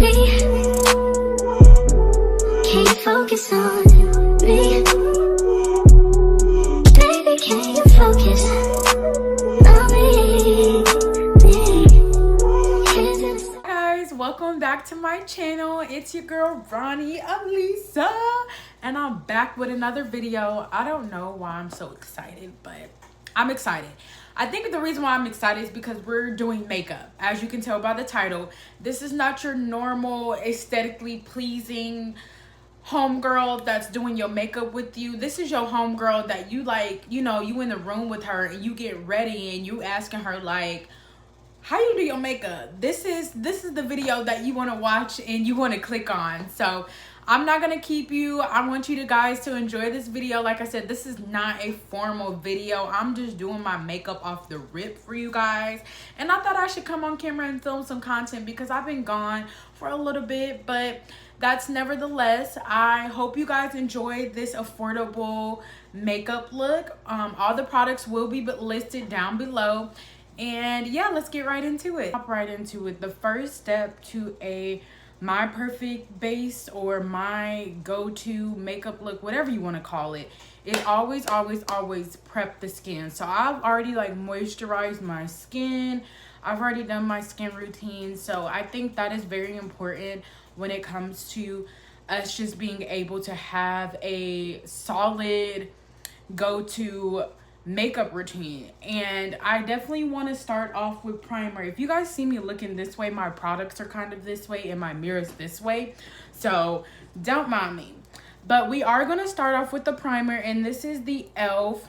me. Can you focus on me? Baby, can you focus on me? Guys, welcome back to my channel. It's your girl Ronnie Alisa, and I'm back with another video. I don't know why I'm so excited, but I'm excited. I think the reason why I'm excited is because we're doing makeup. As you can tell by the title, this is not your normal aesthetically pleasing homegirl that's doing your makeup with you. This is your homegirl that you like, you know, you in the room with her and you get ready and you asking her like, how you do your makeup. This is the video that you want to watch and you want to click on. So I'm not gonna keep you. I want you guys to enjoy this video. Like I said, this is not a formal video. I'm just doing my makeup off the rip for you guys, and I thought I should come on camera and film some content because I've been gone for a little bit, but that's nevertheless. I hope you guys enjoyed this affordable makeup look. All the products will be listed down below. And yeah, let's get right into it. Hop right into it. The first step to my perfect base or my go-to makeup look, whatever you want to call it, is always prep the skin. So I've already like moisturized my skin. I've already done my skin routine. So I think that is very important when it comes to us just being able to have a solid go-to makeup routine. And I definitely want to start off with primer. If you guys see me looking this way, my products are kind of this way and my mirror's this way, so don't mind me. But we are going to start off with the primer, and this is the e.l.f.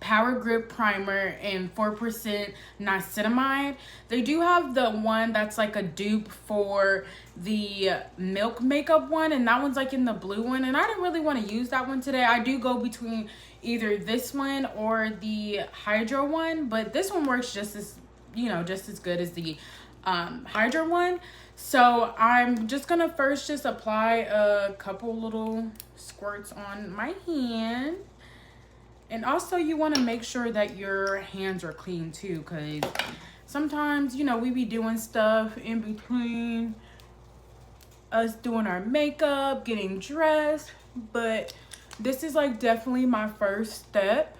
Power Grip Primer in 4% niacinamide. They do have the one that's like a dupe for the Milk Makeup one, and that one's like in the blue one, and I didn't really want to use that one today. I do go between either this one or the Hydro one, but this one works just as, you know, just as good as the Hydro one. So I'm just gonna first just apply a couple little squirts on my hand. And also you want to make sure that your hands are clean too, because sometimes, you know, we be doing stuff in between us doing our makeup, getting dressed. But this is like definitely my first step,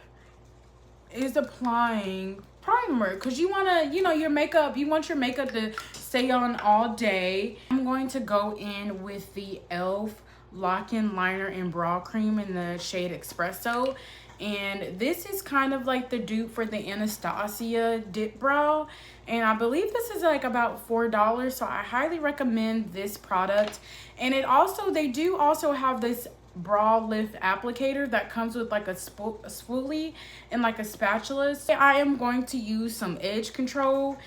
is applying primer, because you want to, you know, your makeup, you want your makeup to stay on all day. I'm going to go in with the e.l.f. Lock-In Liner and Brow Cream in the shade Espresso. And this is kind of like the dupe for the Anastasia Dip Brow. And I believe this is like about $4. So I highly recommend this product. And it also, they do also have this brow lift applicator that comes with like a spoolie and like a spatula. I am going to use some edge control.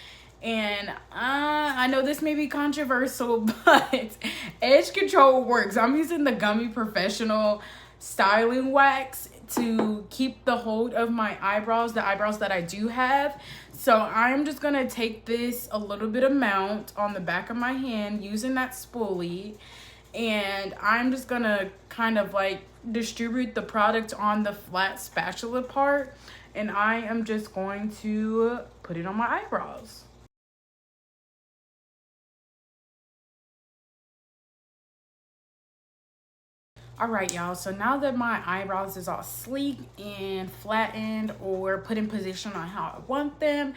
And I know this may be controversial, but edge control works. I'm using the Gummy Professional styling wax to keep the hold of my eyebrows, the eyebrows that I do have. So I'm just gonna take this a little bit amount on the back of my hand using that spoolie, and I'm just gonna kind of like distribute the product on the flat spatula part, and I am just going to put it on my eyebrows. All right, y'all, so now that my eyebrows is all sleek and flattened or put in position on how I want them,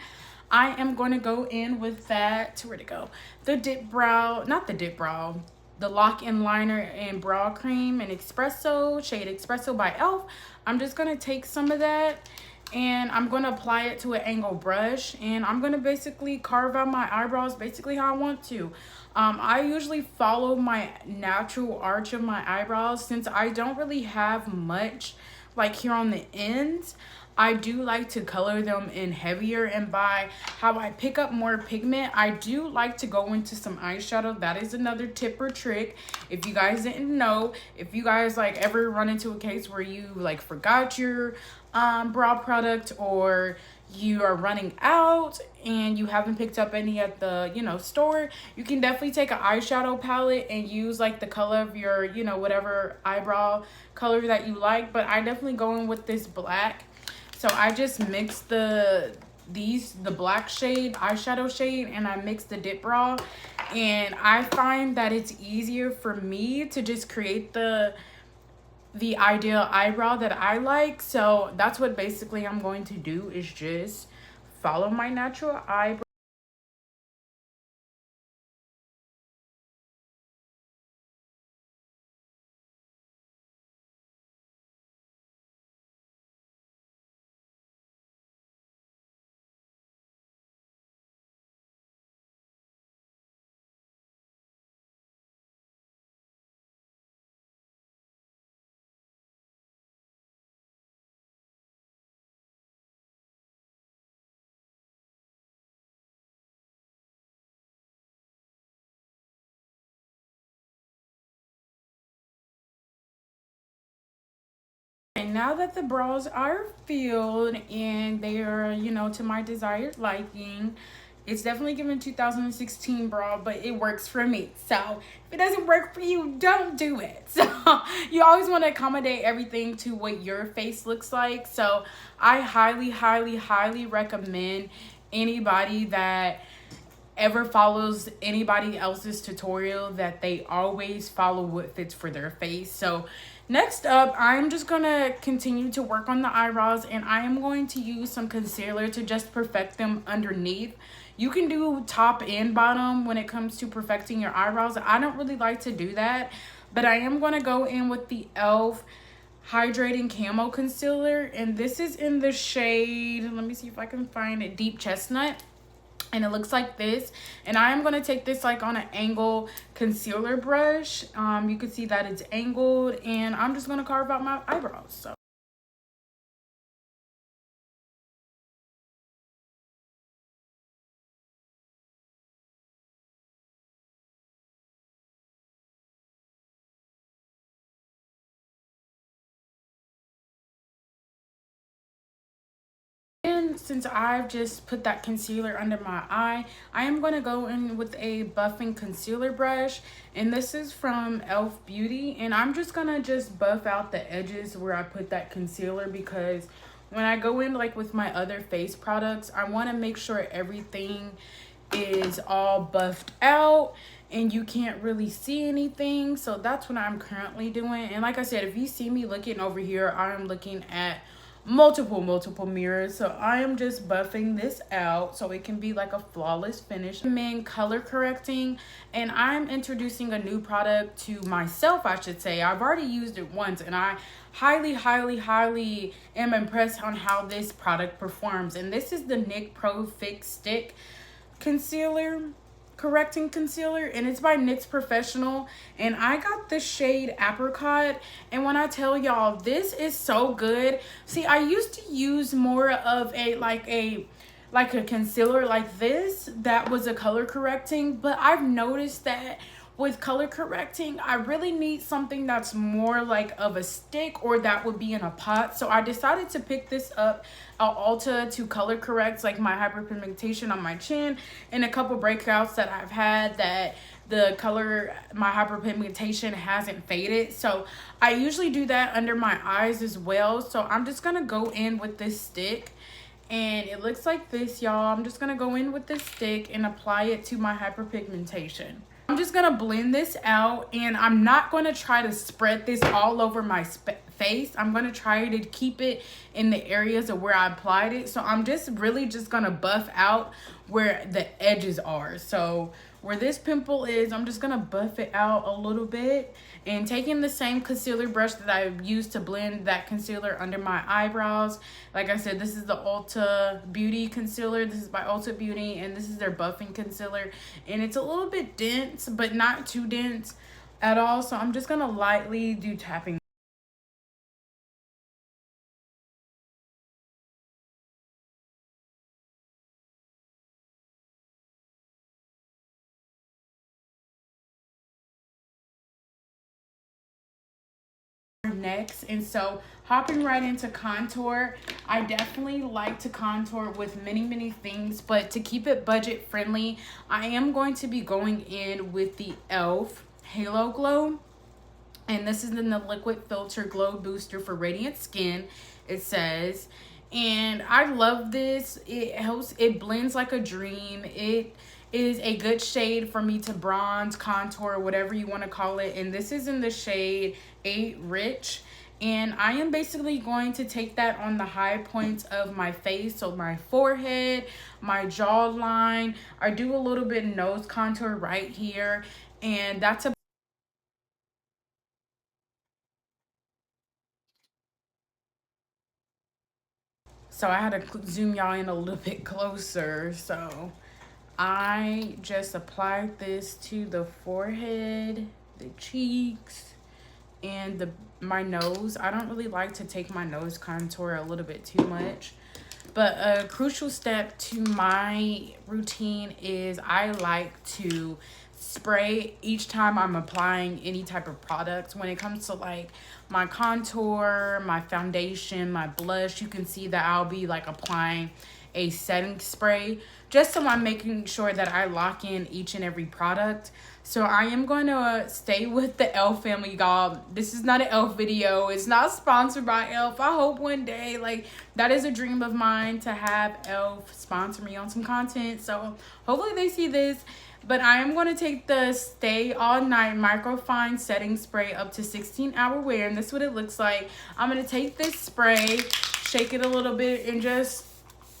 I am going to go in with that, where'd it go? The Dip Brow, not the Dip Brow, the Lock-In Liner and Brow Cream in Espresso, shade Espresso by e.l.f. I'm just going to take some of that and I'm going to apply it to an angle brush, and I'm going to basically carve out my eyebrows basically how I want to. I usually follow my natural arch of my eyebrows. Since I don't really have much like here on the ends, I do like to color them in heavier, and by how I pick up more pigment, I do like to go into some eyeshadow. That is another tip or trick. If you guys didn't know, if you guys like ever run into a case where you like forgot your brow product, or you are running out and you haven't picked up any at the, you know, store, you can definitely take an eyeshadow palette and use like the color of your, you know, whatever eyebrow color that you like. But I definitely go in with this black. So I just mix the the black shade, eyeshadow shade, and I mixed the dip brow. And I find that it's easier for me to just create the ideal eyebrow that I like. So that's what basically I'm going to do, is just follow my natural eyebrow. And now that the brows are filled and they are, you know, to my desired liking, it's definitely given 2016 brow, but it works for me. So if it doesn't work for you, don't do it. So you always want to accommodate everything to what your face looks like. So I highly, highly, highly recommend anybody that ever follows anybody else's tutorial that they always follow what fits for their face. So next up, I'm just gonna continue to work on the eyebrows, and I am going to use some concealer to just perfect them underneath. You can do top and bottom when it comes to perfecting your eyebrows. I don't really like to do that, but I am gonna go in with the e.l.f. Hydrating Camo Concealer, and this is in the shade, let me see if I can find it, Deep Chestnut. And it looks like this, and I am going to take this like on an angle concealer brush. You can see that it's angled, and I'm just going to carve out my eyebrows. So and since I've just put that concealer under my eye, I am going to go in with a buffing concealer brush, and this is from e.l.f. Beauty, and I'm just going to just buff out the edges where I put that concealer, because when I go in like with my other face products, I want to make sure everything is all buffed out and you can't really see anything. So that's what I'm currently doing. And like I said, if you see me looking over here, I am looking at multiple mirrors. So I am just buffing this out so it can be like a flawless finish. I'm in color correcting, and I'm introducing a new product to myself, I should say. I've already used it once, and I highly am impressed on how this product performs. And this is the NYX Pro Fix Stick concealer, correcting concealer, and it's by NYX Professional, and I got the shade Apricot. And when I tell y'all, this is so good. See, I used to use more of a like a concealer like this that was a color correcting, but I've noticed that with color correcting, I really need something that's more like of a stick, or that would be in a pot. So I decided to pick this up at Ulta to color correct like my hyperpigmentation on my chin and a couple breakouts that I've had that the color, my hyperpigmentation hasn't faded. So I usually do that under my eyes as well. So I'm just gonna go in with this stick, and it looks like this, y'all. I'm just gonna go in with this stick and apply it to my hyperpigmentation. I'm just gonna blend this out, and I'm not gonna try to spread this all over my face. I'm gonna try to keep it in the areas of where I applied it. So I'm just really just gonna buff out where the edges are. So where this pimple is, I'm just gonna buff it out a little bit, and taking the same concealer brush that I used to blend that concealer under my eyebrows. Like I said, this is the Ulta Beauty concealer. This is by Ulta Beauty, and this is their buffing concealer, and it's a little bit dense but not too dense at all. So I'm just gonna lightly do tapping. Next, and so hopping right into contour, I definitely like to contour with many things, but to keep it budget friendly, I am going to be going in with the e.l.f. Halo Glow, and this is in the liquid filter glow booster for radiant skin, it says. And I love this. It blends like a dream. It is a good shade for me to bronze, contour, whatever you want to call it. And this is in the shade 8 Rich. And I am basically going to take that on the high points of my face. So my forehead, my jawline. I do a little bit nose contour right here. And that's a so I had to zoom y'all in a little bit closer. So I just applied this to the forehead, the cheeks, and my nose. I don't really like to take my nose contour a little bit too much. But a crucial step to my routine is I like to spray each time I'm applying any type of product. When it comes to like my contour, my foundation, my blush, you can see that I'll be like applying a setting spray just so I'm making sure that I lock in each and every product. So I am going to stay with the e.l.f. family, y'all. This is not an e.l.f. video. It's not sponsored by e.l.f. I hope one day, like, that is a dream of mine to have e.l.f. sponsor me on some content. So hopefully they see this. But I am going to take the Stay All Night Microfine Setting Spray up to 16-hour wear. And this is what it looks like. I'm going to take this spray, shake it a little bit, and just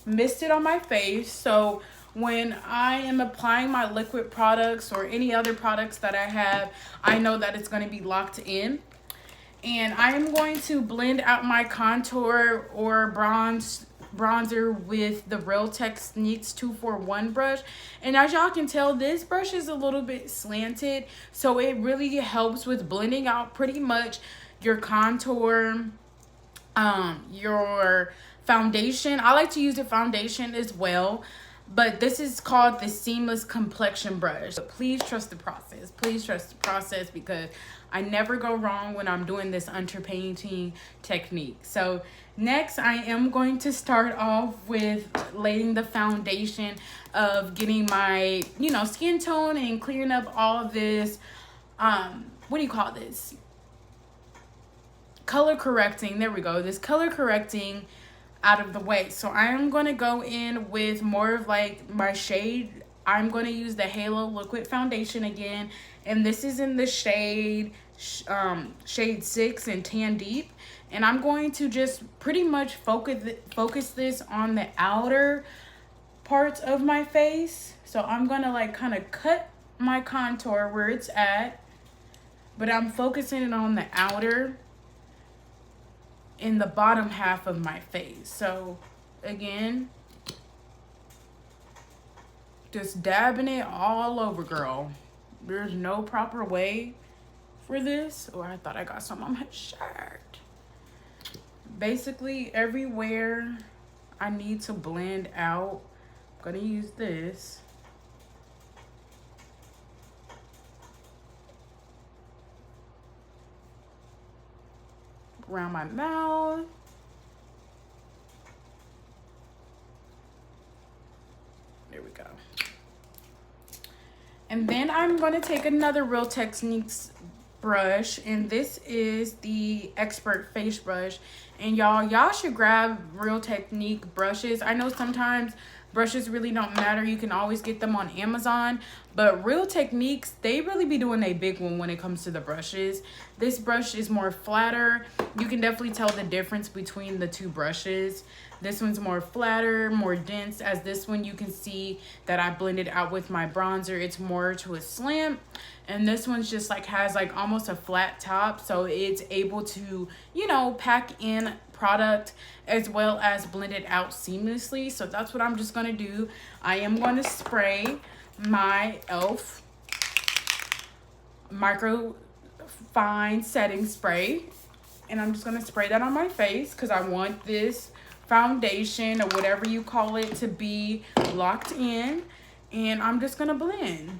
mist it on my face. So when I am applying my liquid products or any other products that I have, I know that it's going to be locked in. And I am going to blend out my contour or bronzer with the Real Techniques 241 brush. And as y'all can tell, this brush is a little bit slanted, so it really helps with blending out pretty much your contour, your foundation. I like to use the foundation as well, but this is called the Seamless Complexion Brush. But please trust the process. Please trust the process, because I never go wrong when I'm doing this underpainting technique. So next, I am going to start off with laying the foundation of getting my, skin tone and clearing up all of this, what do you call this? Color correcting. There we go. This color correcting out of the way. So I am going to go in with more of like my shade. I'm going to use the Halo Liquid Foundation again, and this is in the shade 6 and Tan Deep. And I'm going to just pretty much focus this on the outer parts of my face. So I'm going to like kind of cut my contour where it's at, but I'm focusing it on the outer in the bottom half of my face. So again, just dabbing it all over, girl. There's no proper way for this. Oh, I thought I got some on my shirt. Basically everywhere I need to blend out, I'm gonna use this. Around my mouth. There we go. And then I'm going to take another Real Techniques brush, and this is the Expert Face Brush. And y'all should grab Real Technique brushes. I know sometimes brushes really don't matter. You can always get them on Amazon, but Real Techniques, they really be doing a big one when it comes to the brushes. This brush is more flatter. You can definitely tell the difference between the two brushes. This one's more flatter, more dense, as this one you can see that I blended out with my bronzer. It's more to a slant, and this one's just like has like almost a flat top, so it's able to, pack in product as well as blend it out seamlessly. So that's what I'm just gonna do. I am going to spray my e.l.f. micro fine setting spray, and I'm just gonna spray that on my face because I want this foundation or whatever you call it to be locked in, and I'm just gonna blend.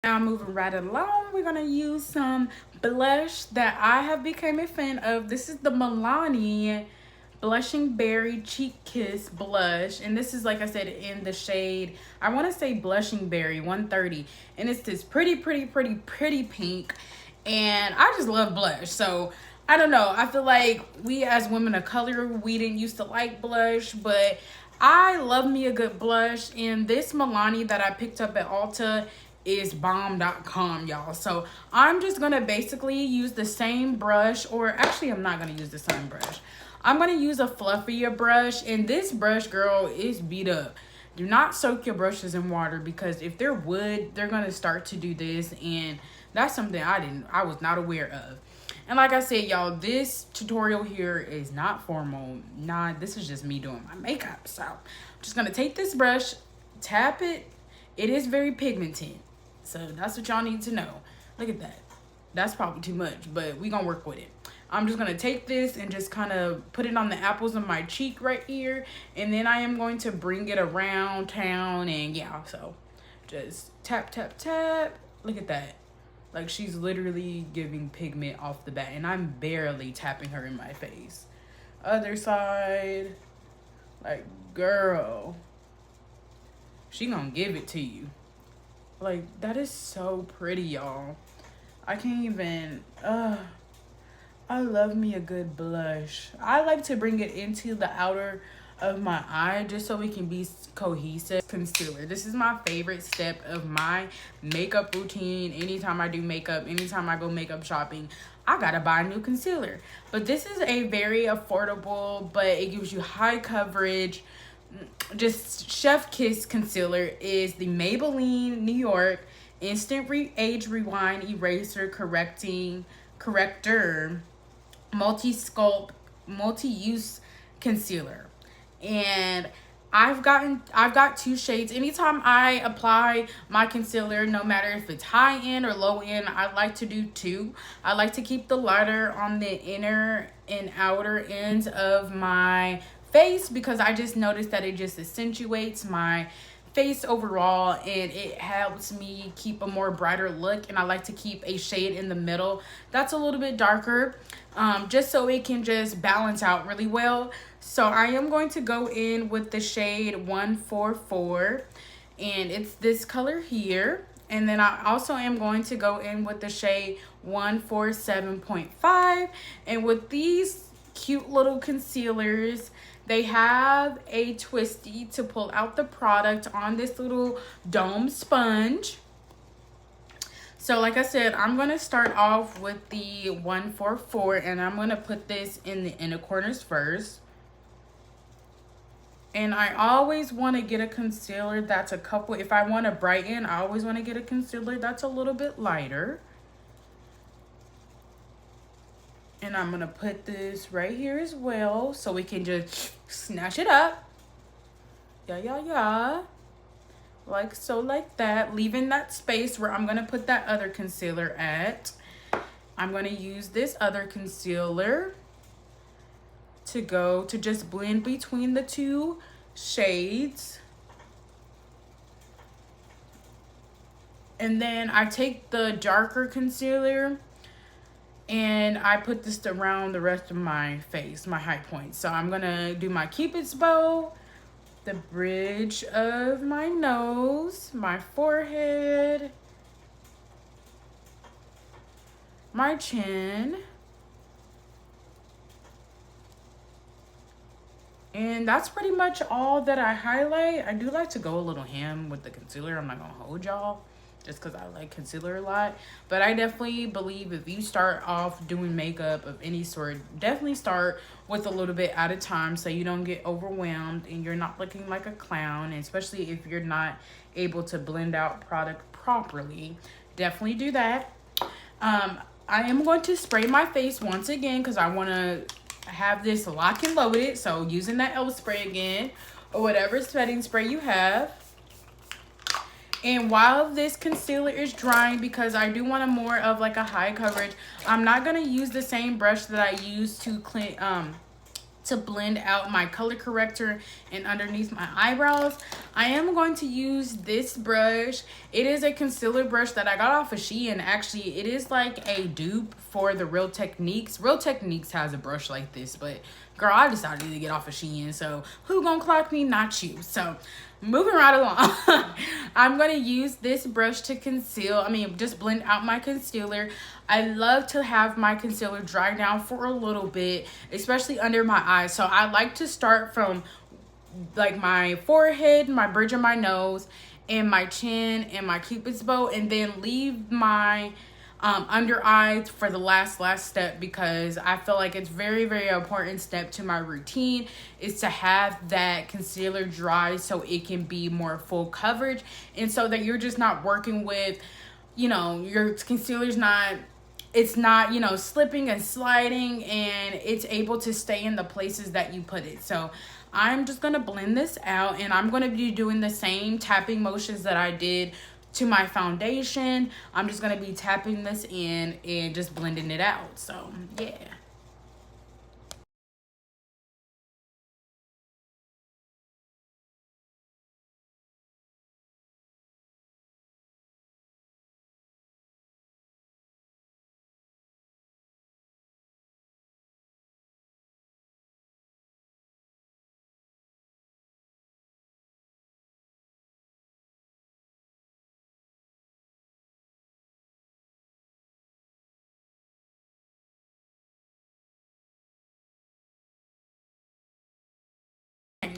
Now moving right along, we're gonna use some blush that I have become a fan of. This is the Milani Blushing Berry Cheek Kiss blush, and this is, like I said, in the shade, I want to say Blushing Berry 130, and it's this pretty pink. And I just love blush. So I don't know. I feel like we as women of color, we didn't used to like blush, but I love me a good blush. And this Milani that I picked up at Ulta is bomb.com, y'all. So I'm just gonna basically use the same brush, or actually I'm not gonna use the same brush. I'm gonna use a fluffier brush, and this brush, girl, is beat up. Do not soak your brushes in water, because if they're wood, they're gonna start to do this, and that's something I was not aware of. And like I said, y'all, this tutorial here is not formal. Nah, this is just me doing my makeup. So I'm just gonna take this brush, tap it. It is very pigmented, so that's what y'all need to know. Look at that. That's probably too much, but we gonna work with it. I'm just gonna take this and just kind of put it on the apples of my cheek right here, and then I am going to bring it around town, and yeah, so just tap, tap, tap. Look at that. Like, she's literally giving pigment off the bat, and I'm barely tapping her in my face. Other side. Like, girl, she gonna give it to you. Like, that is so pretty, y'all. I can't even, I love me a good blush. I like to bring it into the outer of my eye just so it can be cohesive. Concealer. This is my favorite step of my makeup routine. Anytime I do makeup, anytime I go makeup shopping, I gotta buy a new concealer. But this is a very affordable, but it gives you high coverage, just chef kiss concealer. Is the Maybelline New York Instant Age Rewind Eraser Corrector Multi-Sculpt Multi-Use Concealer. And I've got two shades. Anytime I apply my concealer, no matter if it's high end or low end, I like to do two. I like to keep the lighter on the inner and outer ends of my face, because I just noticed that it just accentuates my face overall, and it helps me keep a more brighter look. And I like to keep a shade in the middle that's a little bit darker, just so it can just balance out really well. So I am going to go in with the shade 144, and it's this color here. And then I also am going to go in with the shade 147.5. And with these cute little concealers, they have a twisty to pull out the product on this little dome sponge. So like I said, I'm going to start off with the 144, and I'm going to put this in the inner corners first. And I always want to get a concealer that's a couple, if I want to brighten, I always want to get a concealer that's a little bit lighter. And I'm going to put this right here as well, so we can just snatch it up. Yeah. Like so, like that. Leaving that space where I'm going to put that other concealer at. I'm going to use this other concealer to just blend between the two shades. And then I take the darker concealer and I put this around the rest of my face, my high points. So I'm gonna do my Cupid's bow, the bridge of my nose, my forehead, my chin. And that's pretty much all that I highlight. I do like to go a little ham with the concealer. I'm not gonna hold y'all, just because I like concealer a lot. But I definitely believe if you start off doing makeup of any sort, definitely start with a little bit at a time, so you don't get overwhelmed and you're not looking like a clown. And especially if you're not able to blend out product properly, definitely do that. I am going to spray my face once again, because I want to have this lock and loaded. So using that L spray again, or whatever setting spray you have. And while this concealer is drying, because I do want a more of like a high coverage, I'm not going to use the same brush that I used to clean, to blend out my color corrector and underneath my eyebrows. I am going to use this brush. It is a concealer brush that I got off of Shein. Actually, it is like a dupe for the Real Techniques. Real Techniques has a brush like this, but girl, I decided to get off of Shein, so who gonna clock me? Not you. So moving right along. I'm going to use this brush to just blend out my concealer. I love to have my concealer dry down for a little bit, especially under my eyes. So I like to start from like my forehead, my bridge of my nose, and my chin and my cupid's bow, and then leave my under eyes for the last step, because I feel like it's very important step to my routine is to have that concealer dry so it can be more full coverage, and so that you're just not working with, you know, your concealer's not, it's not, you know, slipping and sliding, and it's able to stay in the places that you put it. So I'm just going to blend this out, and I'm going to be doing the same tapping motions that I did to my foundation. I'm just going to be tapping this in and just blending it out. So, yeah.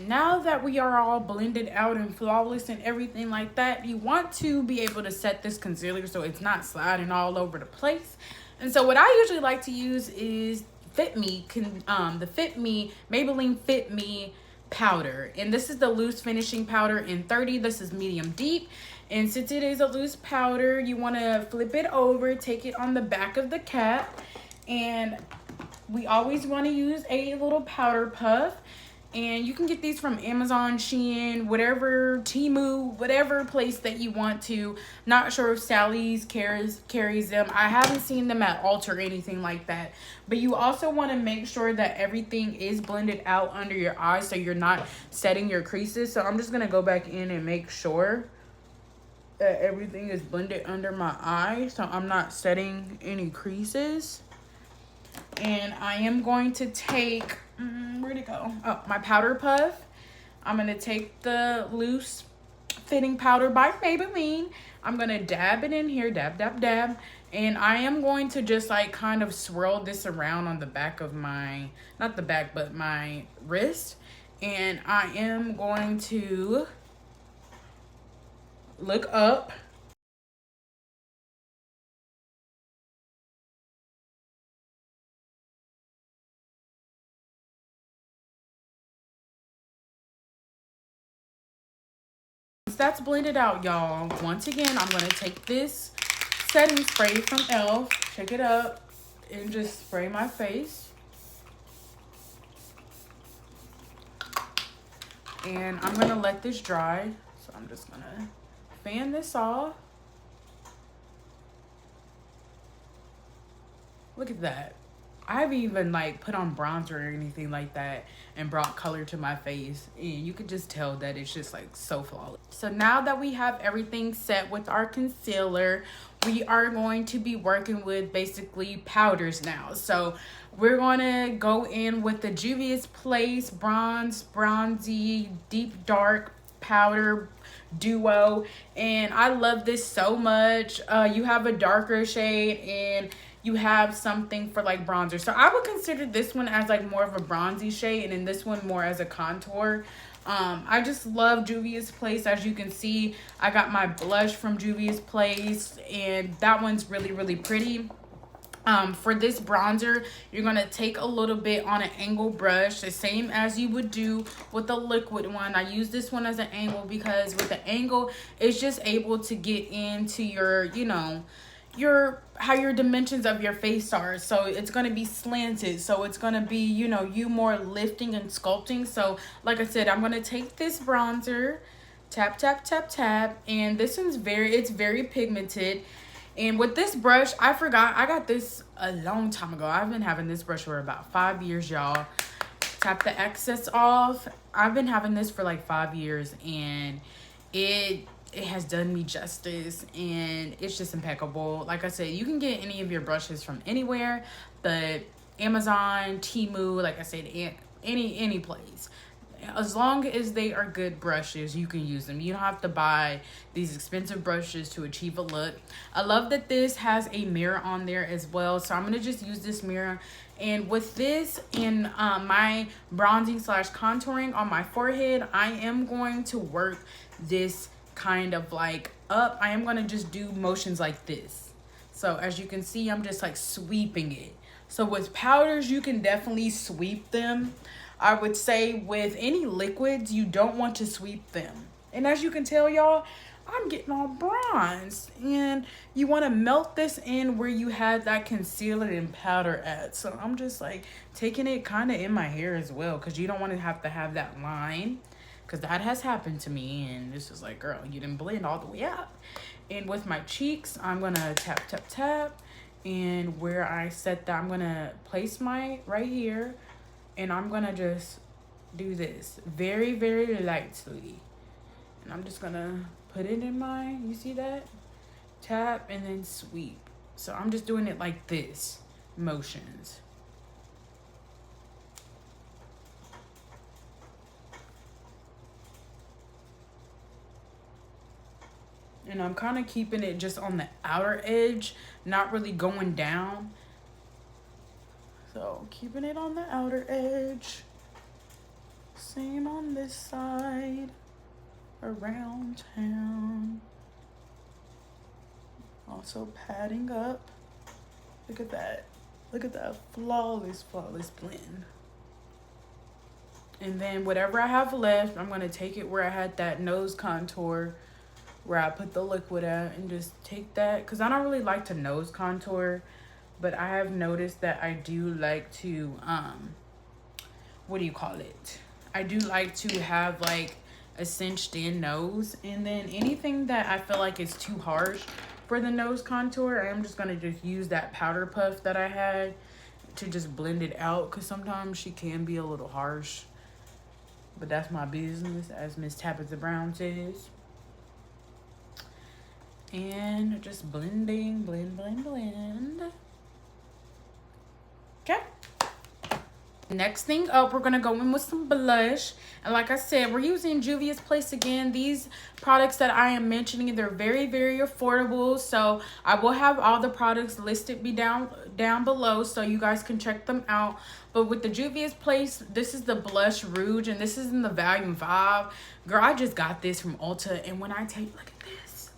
Now that we are all blended out and flawless and everything like that, you want to be able to set this concealer so it's not sliding all over the place. And so what I usually like to use is the Fit Me Maybelline Fit Me powder, and this is the loose finishing powder in 30. This is medium deep, and since it is a loose powder, you want to flip it over, take it on the back of the cap, and we always want to use a little powder puff. And you can get these from Amazon, Shein, whatever, Temu, whatever place that you want to. Not sure if Sally's carries them. I haven't seen them at Ulta or anything like that. But you also want to make sure that everything is blended out under your eyes so you're not setting your creases. So I'm just going to go back in and make sure that everything is blended under my eye, so I'm not setting any creases. And I am going to take, where'd it go? Oh, my powder puff. I'm going to take the loose fitting powder by Maybelline. I'm going to dab it in here, dab. And I am going to just like kind of swirl this around on the back of my, not the back, but my wrist. And I am going to look up. Once that's blended out, y'all, once again, I'm going to take this setting spray from e.l.f., shake it up, and just spray my face. And I'm going to let this dry. So I'm just going to fan this off. Look at that. I haven't even like put on bronzer or anything like that and brought color to my face, and you could just tell that it's just like so flawless. So now that we have everything set with our concealer, we are going to be working with basically powders now. So we're going to go in with the Juvia's Place Bronzy Deep Dark Powder Duo, and I love this so much. You have a darker shade and you have something for like bronzer. So I would consider this one as like more of a bronzy shade, and then this one more as a contour. I just love Juvia's Place. As you can see, I got my blush from Juvia's Place, and that one's really pretty. For this bronzer, you're going to take a little bit on an angle brush, the same as you would do with the liquid one. I use this one as an angle because with the angle, it's just able to get into your, you know, how your dimensions of your face are. So it's going to be slanted, so it's going to be, you know, you more lifting and sculpting. So like I said, I'm going to take this bronzer, tap, and this one's very pigmented. And with this brush, I forgot I got this a long time ago. I've been having this brush for about 5 years, y'all. Tap the excess off. I've been having this for like 5 years, and it has done me justice, and it's just impeccable. Like I said, you can get any of your brushes from anywhere, but Amazon, Temu, like I said, any place. As long as they are good brushes, you can use them. You don't have to buy these expensive brushes to achieve a look. I love that this has a mirror on there as well, so I'm gonna just use this mirror. And with this in my bronzing slash contouring on my forehead, I am going to work this kind of like up. I am gonna just do motions like this. So as you can see, I'm just like sweeping it. So with powders, you can definitely sweep them. I would say with any liquids, you don't want to sweep them. And as you can tell, y'all, I'm getting all bronzed. And you want to melt this in where you had that concealer and powder at. So I'm just like taking it kind of in my hair as well, because you don't want to have that line. Because that has happened to me. And this is like, girl, you didn't blend all the way out. And with my cheeks, I'm going to tap, tap, tap. And where I set that, I'm going to place my right here. And I'm going to just do this very, very lightly. And I'm just going to put it in my, you see that? Tap and then sweep. So I'm just doing it like this, motions. And I'm kind of keeping it just on the outer edge, not really going down. So keeping it on the outer edge. Same on this side. Around town. Also padding up. Look at that. Look at that flawless, flawless blend. And then whatever I have left, I'm going to take it where I had that nose contour, where I put the liquid at, and just take that. Because I don't really like to nose contour, but I have noticed that I do like to, what do you call it? I do like to have like a cinched in nose. And then anything that I feel like is too harsh for the nose contour, I'm just going to just use that powder puff that I had to just blend it out. Because sometimes she can be a little harsh. But that's my business, as Miss Tabitha Brown says. And just blending, blend, blend, blend. Okay. Next thing up, we're going to go in with some blush. And like I said, we're using Juvia's Place again. These products that I am mentioning, they're very, very affordable. So I will have all the products listed down below so you guys can check them out. But with the Juvia's Place, this is the Blush Rouge. And this is in the Volume 5. Girl, I just got this from Ulta. And when I take, look at this.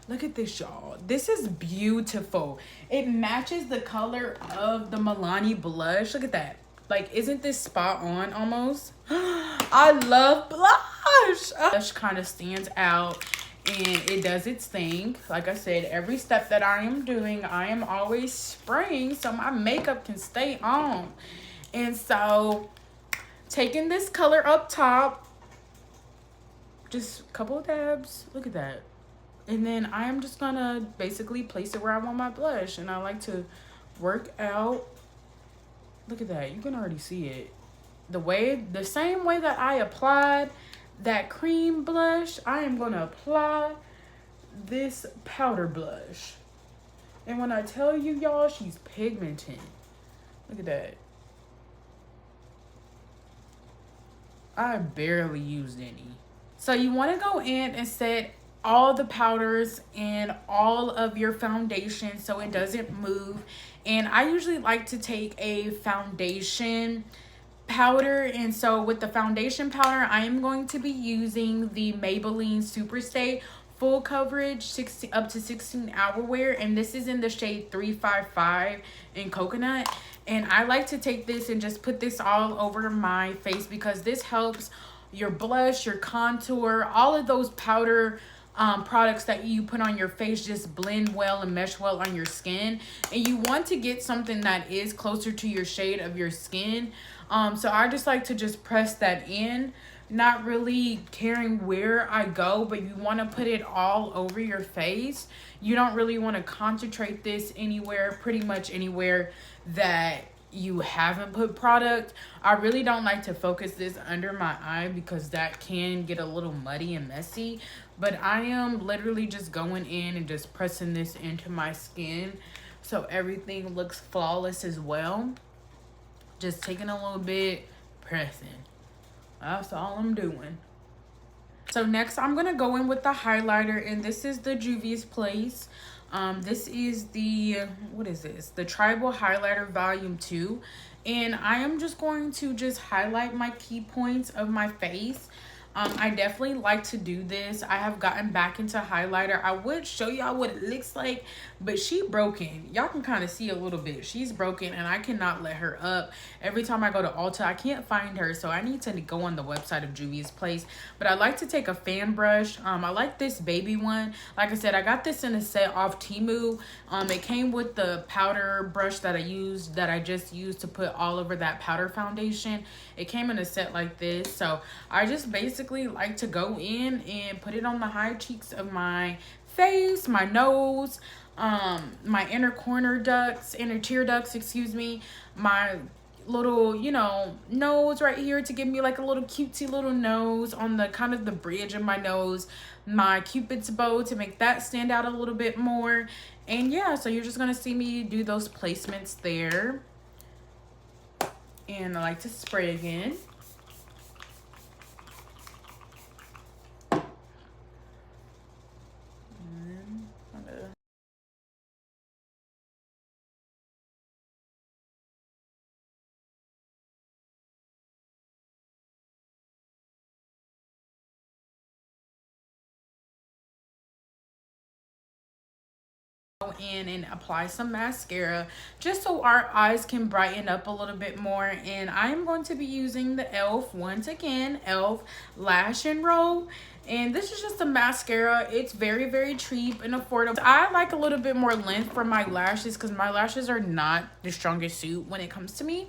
Look at this, y'all. This is beautiful. It matches the color of the Milani blush. Look at that. Like, isn't this spot on almost? I love blush. Blush kind of stands out and it does its thing. Like I said, every step that I am doing, I am always spraying so my makeup can stay on. And so, taking this color up top, just a couple of dabs. Look at that. And then I am just gonna basically place it where I want my blush. And I like to work out. Look at that, you can already see it. The same way that I applied that cream blush, I am gonna apply this powder blush. And when I tell you, y'all, she's pigmented. Look at that. I barely used any. So you wanna go in and set all the powders and all of your foundation so it doesn't move. And I usually like to take a foundation powder, and so with the foundation powder I am going to be using the Maybelline Superstay Full Coverage up to 16 hour wear, and this is in the shade 355 in Coconut. And I like to take this and just put this all over my face because this helps your blush, your contour, all of those powder products that you put on your face just blend well and mesh well on your skin. And you want to get something that is closer to your shade of your skin. So I just like to just press that in, not really caring where I go, but you want to put it all over your face. You don't really want to concentrate this anywhere, pretty much anywhere that you haven't put product. I really don't like to focus this under my eye because that can get a little muddy and messy. But I am literally just going in and just pressing this into my skin so everything looks flawless as well. Just taking a little bit, pressing. That's all I'm doing. So next I'm gonna go in with the highlighter, and this is the Juvia's Place. This is the, what is this? The Tribal Highlighter Volume 2. And I am just going to just highlight my key points of my face. I definitely like to do this. I have gotten back into highlighter. I would show y'all what it looks like, but she broken. Y'all can kind of see a little bit. She's broken and I cannot let her up. Every time I go to Ulta, I can't find her, so I need to go on the website of Juvia's Place. But I like to take a fan brush. I like this baby one. Like I said, I got this in a set off Temu. It came with the powder brush that I just used to put all over that powder foundation. It came in a set like this, so I just basically like to go in and put it on the high cheeks of my face, my nose, my inner tear ducts, excuse me, my little, you know, nose right here to give me like a little cutesy little nose on the kind of the bridge of my nose, my Cupid's bow to make that stand out a little bit more. And yeah, so you're just gonna see me do those placements there. And I like to spray again. Go in and apply some mascara just so our eyes can brighten up a little bit more. And I am going to be using the e.l.f. once again, e.l.f. Lash and Roll. And this is just a mascara. It's very, very cheap and affordable. I like a little bit more length for my lashes because my lashes are not the strongest suit when it comes to me.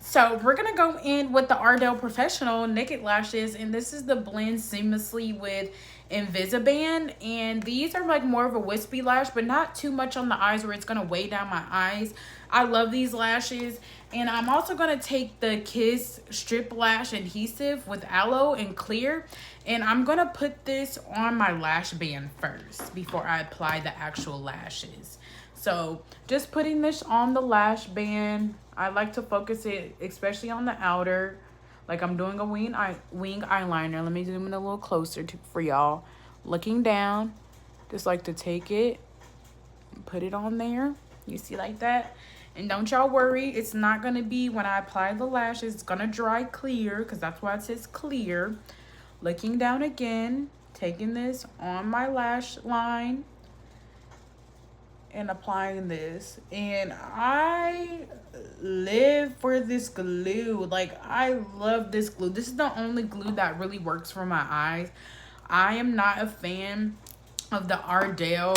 So we're gonna go in with the Ardell Professional Naked Lashes, and this is the blend seamlessly with Invisiband. And these are like more of a wispy lash, but not too much on the eyes where it's gonna weigh down my eyes. I love these lashes. And I'm also gonna take the Kiss Strip Lash Adhesive with Aloe and Clear, and I'm gonna put this on my lash band first before I apply the actual lashes. So just putting this on the lash band. I like to focus it especially on the outer, like I'm doing a wing eyeliner. Let me zoom in a little closer for y'all. Looking down, just like to take it, put it on there. You see, like that. And don't y'all worry, it's not gonna be, when I apply the lashes, it's gonna dry clear, because that's why it says clear. Looking down again, taking this on my lash line and applying this. And I live for this glue. Like, I love this glue. This is the only glue that really works for my eyes. I am not a fan of the Ardell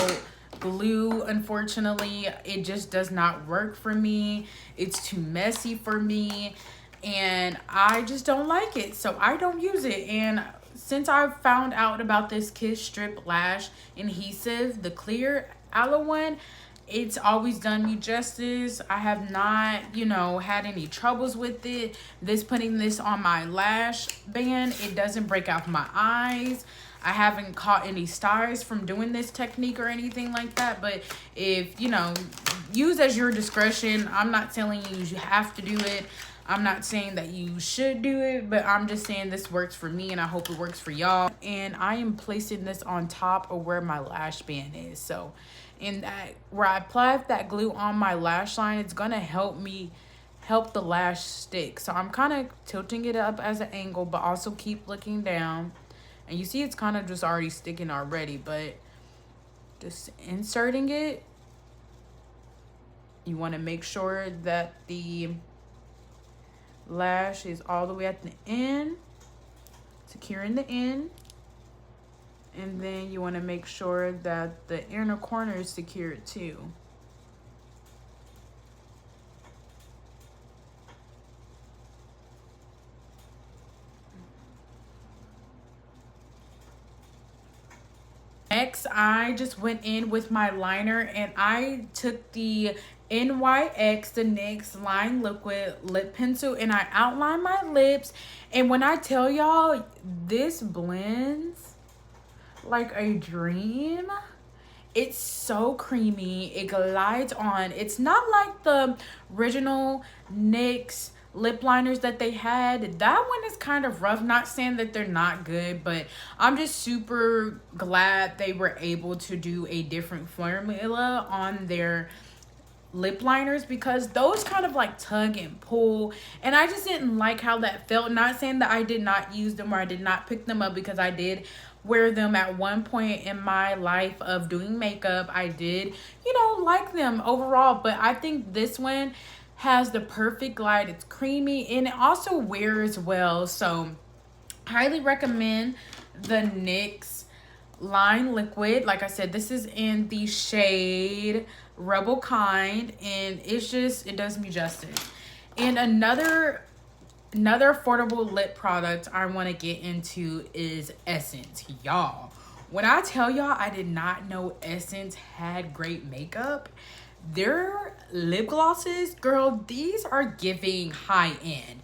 glue. Unfortunately, it just does not work for me. It's too messy for me and I just don't like it, so I don't use it. And since I've found out about this Kiss Strip Lash Adhesive, the clear aloe one, it's always done me justice. I have not, you know, had any troubles with it. Putting this on my lash band, it doesn't break out my eyes. I haven't caught any stars from doing this technique or anything like that. But if, you know, use as your discretion. I'm not telling you have to do it. I'm not saying that you should do it, but I'm just saying this works for me and I hope it works for y'all. And I am placing this on top of where my lash band is. So in that, where I apply that glue on my lash line, it's gonna help the lash stick. So I'm kind of tilting it up as an angle, but also keep looking down. And you see it's kind of just already sticking already, but just inserting it. You want to make sure that the lash is all the way at the end, securing the end. And then you want to make sure that the inner corner is secured too. Next, I just went in with my liner and I took the NYX, the NYX Line Liquid Lip Pencil, and I outlined my lips. And when I tell y'all, this blends like a dream. It's so creamy. It glides on. It's not like the original NYX lip liners that they had. That one is kind of rough. Not saying that they're not good, but I'm just super glad they were able to do a different formula on their lip liners, because those kind of like tug and pull, and I just didn't like how that felt. Not saying that I did not use them or I did not pick them up, because I did wear them at one point in my life of doing makeup. I did, you know, like them overall, but I think this one has the perfect glide. It's creamy and it also wears well. So highly recommend the NYX line liquid. Like I said, this is in the shade Rebel Kind, and it's just, it does me justice. And another affordable lip product I want to get into is Essence. Y'all, when I tell y'all I did not know Essence had great makeup, their lip glosses, girl, these are giving high end.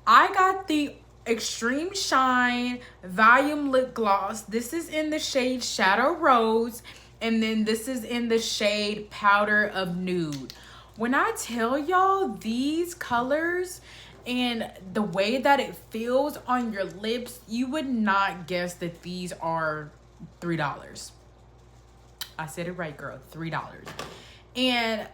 I got the Extreme Shine Volume Lip Gloss. This is in the shade Shadow Rose, and then this is in the shade Powder of Nude. When I tell y'all, these colors and the way that it feels on your lips, you would not guess that these are $3. I said it right, girl, $3. And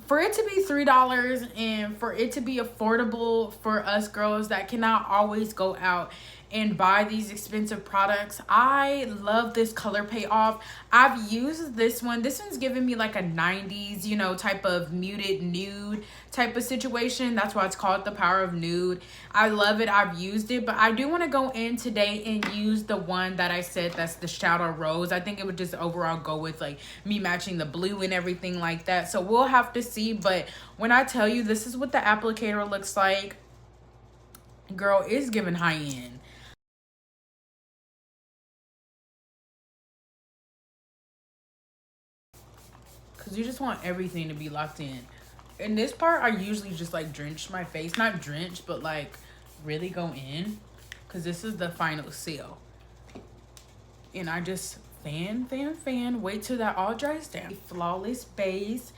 for it to be $3 and for it to be affordable for us girls that cannot always go out and buy these expensive products, I love this color payoff. I've used this one. This one's giving me like a 90s, you know, type of muted nude type of situation. That's why it's called the Power of Nude. I love it. I've used it, but I do want to go in today and use the one that I said, that's the Shadow Rose. I think it would just overall go with like me matching the blue and everything like that. So we'll have to see. But when I tell you this is what the applicator looks like, girl, it's giving high end. Because you just want everything to be locked in. In this part, I usually just like drench my face. Not drench, but like really go in. Because this is the final seal. And I just fan. Wait till that all dries down. Flawless base.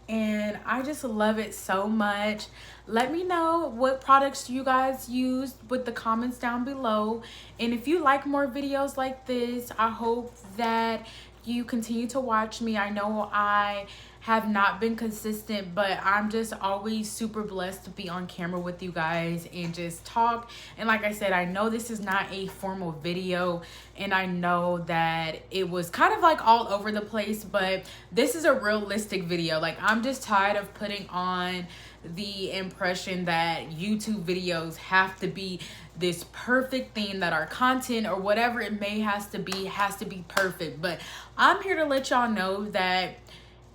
And I just love it so much. Let me know what products you guys use with the comments down below. And if you like more videos like this, I hope that you continue to watch me. I know I have not been consistent, but I'm just always super blessed to be on camera with you guys and just talk. And like I said, I know this is not a formal video, and I know that it was kind of like all over the place, but this is a realistic video. Like, I'm just tired of putting on the impression that YouTube videos have to be this perfect thing, that our content or whatever it may has to be perfect. But I'm here to let y'all know that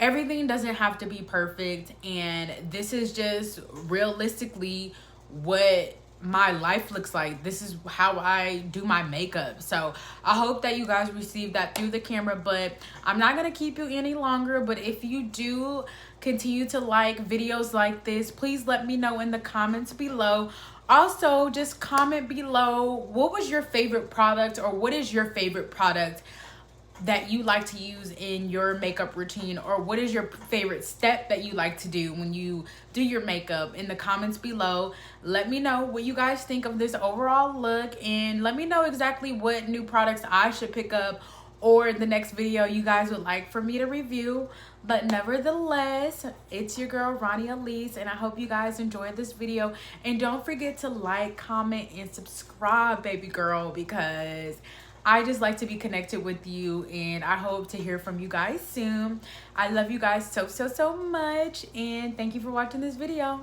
everything doesn't have to be perfect, and this is just realistically what my life looks like. This is how I do my makeup. So I hope that you guys receive that through the camera, but I'm not gonna keep you any longer. But if you do continue to like videos like this, please let me know in the comments below. Also, just comment below, what was your favorite product, or what is your favorite product that you like to use in your makeup routine, or what is your favorite step that you like to do when you do your makeup? In the comments below, let me know what you guys think of this overall look, and let me know exactly what new products I should pick up or the next video you guys would like for me to review. But nevertheless, it's your girl Ronnie Elise, and I hope you guys enjoyed this video. And don't forget to like, comment, and subscribe, baby girl, because I just like to be connected with you, and I hope to hear from you guys soon. I love you guys so much, and thank you for watching this video.